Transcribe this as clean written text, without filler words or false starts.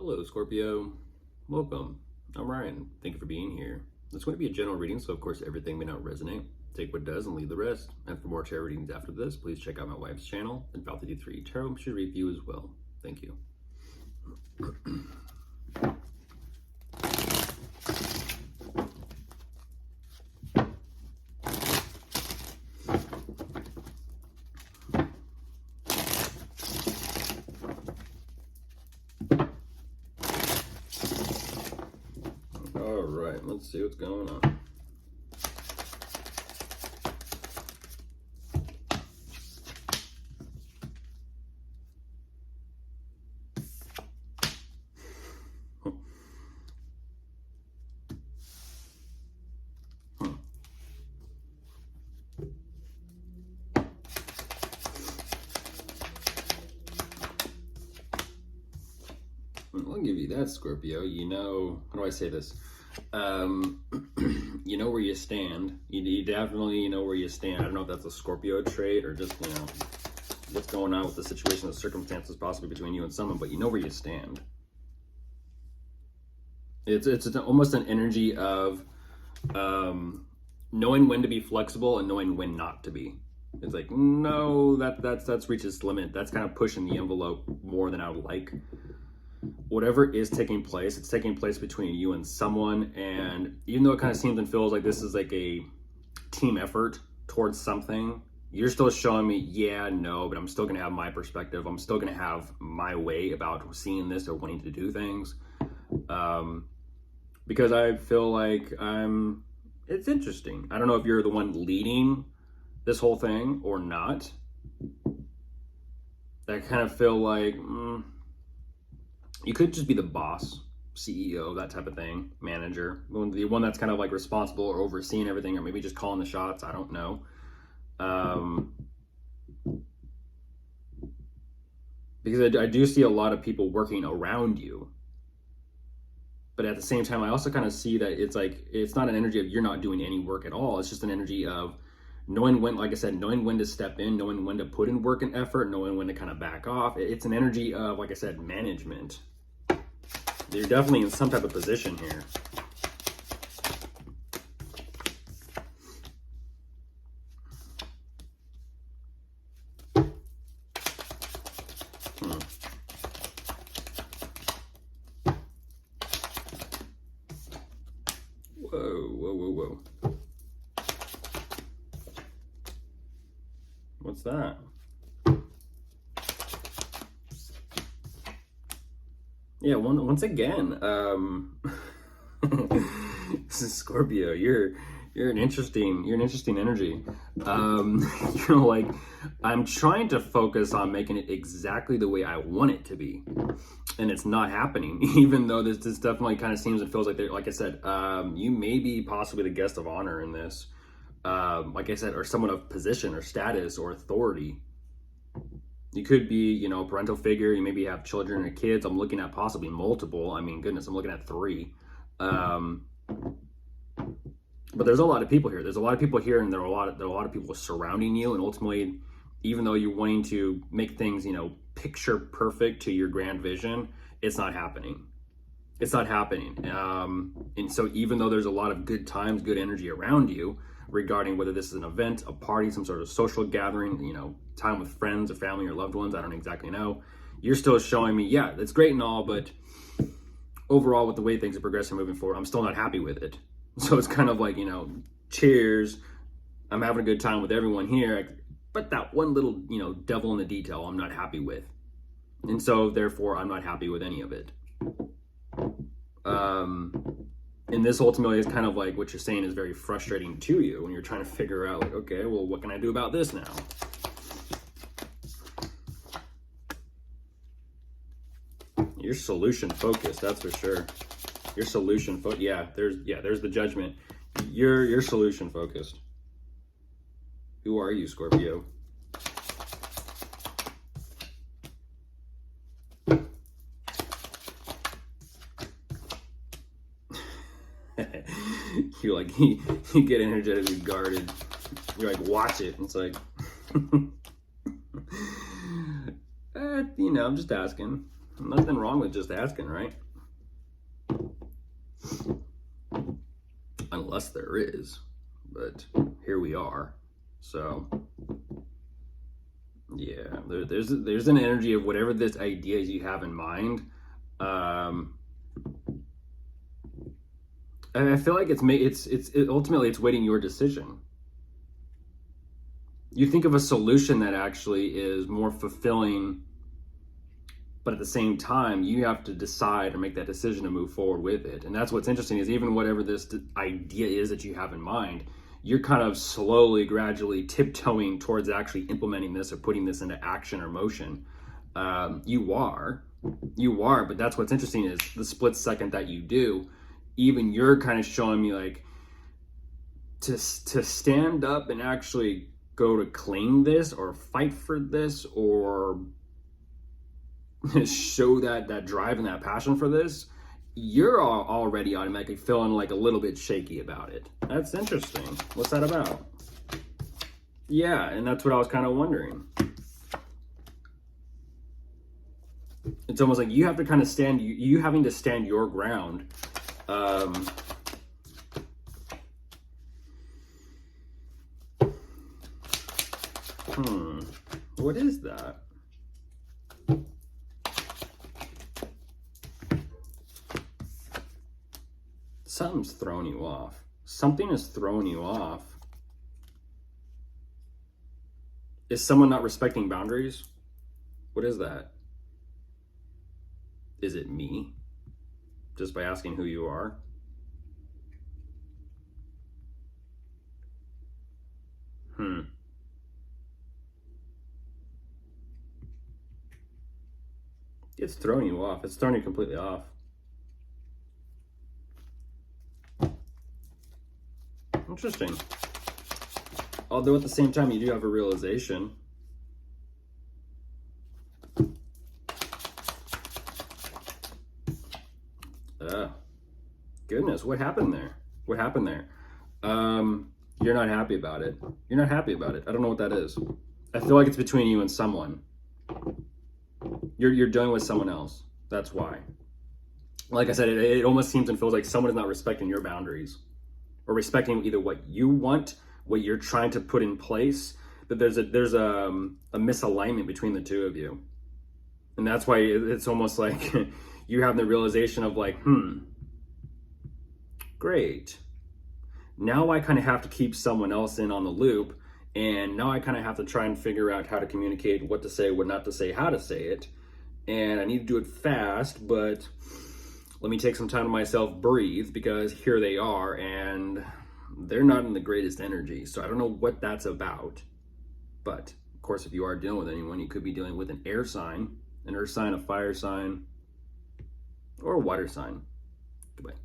Hello, Scorpio. Welcome. I'm Ryan. Thank you for being here. It's going to be a general reading, so of course everything may not resonate. Take what does and leave the rest. And for more tarot readings after this, please check out my wife's channel, Invalidity 3 Tarot. Should review as well. Thank you. All right, let's see what's going on. I'll give you that, Scorpio. You know, how do I say this? You know where you stand. You definitely know where you stand. I don't know if that's a Scorpio trait or just, you know, what's going on with the situation, the circumstances possibly between you and someone, but you know where you stand. It's almost an energy of knowing when to be flexible and knowing when not to be. It's like, no, that's reached its limit. That's kind of pushing the envelope more than I would like. Whatever is taking place, it's taking place between you and someone, and even though it kind of seems and feels like this is like a team effort towards something, you're still showing me, yeah, no, but I'm still gonna have my perspective. I'm still gonna have my way about seeing this or wanting to do things, because I feel like it's interesting. I don't know if you're the one leading this whole thing or not. I kind of feel like you could just be the boss, CEO, that type of thing, manager, the one that's kind of like responsible or overseeing everything, or maybe just calling the shots. I don't know. Because I do see a lot of people working around you. But at the same time, I also kind of see that it's like, it's not an energy of you're not doing any work at all. It's just an energy of knowing when, like I said, knowing when to step in, knowing when to put in work and effort, knowing when to kind of back off. It's an energy of, like I said, management. You're definitely in some type of position here. Whoa. What's that? Yeah, once again, this is Scorpio. You're an interesting energy. Like, I'm trying to focus on making it exactly the way I want it to be, and it's not happening. Even though this definitely kind of seems and feels like, like I said, you may be possibly the guest of honor in this, like I said, or someone of position or status or authority. You could be, you know, a parental figure. You maybe have children or kids. I'm looking at possibly multiple. I mean, goodness, I'm looking at 3. But there's a lot of people here. There's a lot of people here, and there are a lot of people surrounding you. And ultimately, even though you're wanting to make things, you know, picture perfect to your grand vision, it's not happening. It's not happening. And so even though there's a lot of good times, good energy around you, regarding whether this is an event, a party, some sort of social gathering, you know, time with friends or family or loved ones, I don't exactly know, you're still showing me, yeah, it's great and all, but overall with the way things are progressing moving forward, I'm still not happy with it. So it's kind of like, you know, cheers, I'm having a good time with everyone here, but that one little, you know, devil in the detail I'm not happy with. And so therefore I'm not happy with any of it. And this ultimately is kind of like what you're saying is very frustrating to you when you're trying to figure out, like, okay, well, what can I do about this now? You're solution focused, that's for sure. You're solution focused. Yeah, there's the judgment. You're solution focused. Who are you, Scorpio? You're like, you get energetically guarded. You're like, watch it. And it's like, you know, I'm just asking. Nothing wrong with just asking, right? Unless there is, but here we are. So yeah, there's an energy of whatever this idea is you have in mind. I feel like it's ultimately it's waiting your decision. You think of a solution that actually is more fulfilling, but at the same time, you have to decide or make that decision to move forward with it. And that's what's interesting is even whatever this idea is that you have in mind, you're kind of slowly, gradually tiptoeing towards actually implementing this or putting this into action or motion. You are, but that's what's interesting is the split second that you do, even you're kind of showing me like to stand up and actually go to claim this or fight for this or show that drive and that passion for this, you're already automatically feeling like a little bit shaky about it. That's interesting. What's that about? Yeah, and that's what I was kind of wondering. It's almost like you have to kind of stand, you having to stand your ground. What is that? Something's throwing you off. Something is throwing you off. Is someone not respecting boundaries? What is that? Is it me? Just by asking who you are? It's throwing you off. It's throwing you completely off. Interesting. Although at the same time, you do have a realization. Goodness, what happened there? What happened there? You're not happy about it. You're not happy about it. I don't know what that is. I feel like it's between you and someone. You're dealing with someone else. That's why. Like I said, it almost seems and feels like someone is not respecting your boundaries or respecting either what you want, what you're trying to put in place. But there's a misalignment between the two of you. And that's why it's almost like you have the realization of like, great. Now I kind of have to keep someone else in on the loop. And now I kind of have to try and figure out how to communicate, what to say, what not to say, how to say it. And I need to do it fast, but let me take some time to myself, breathe, because here they are and they're not in the greatest energy. So I don't know what that's about. But of course, if you are dealing with anyone, you could be dealing with an air sign, an earth sign, a fire sign, or a water sign. Goodbye.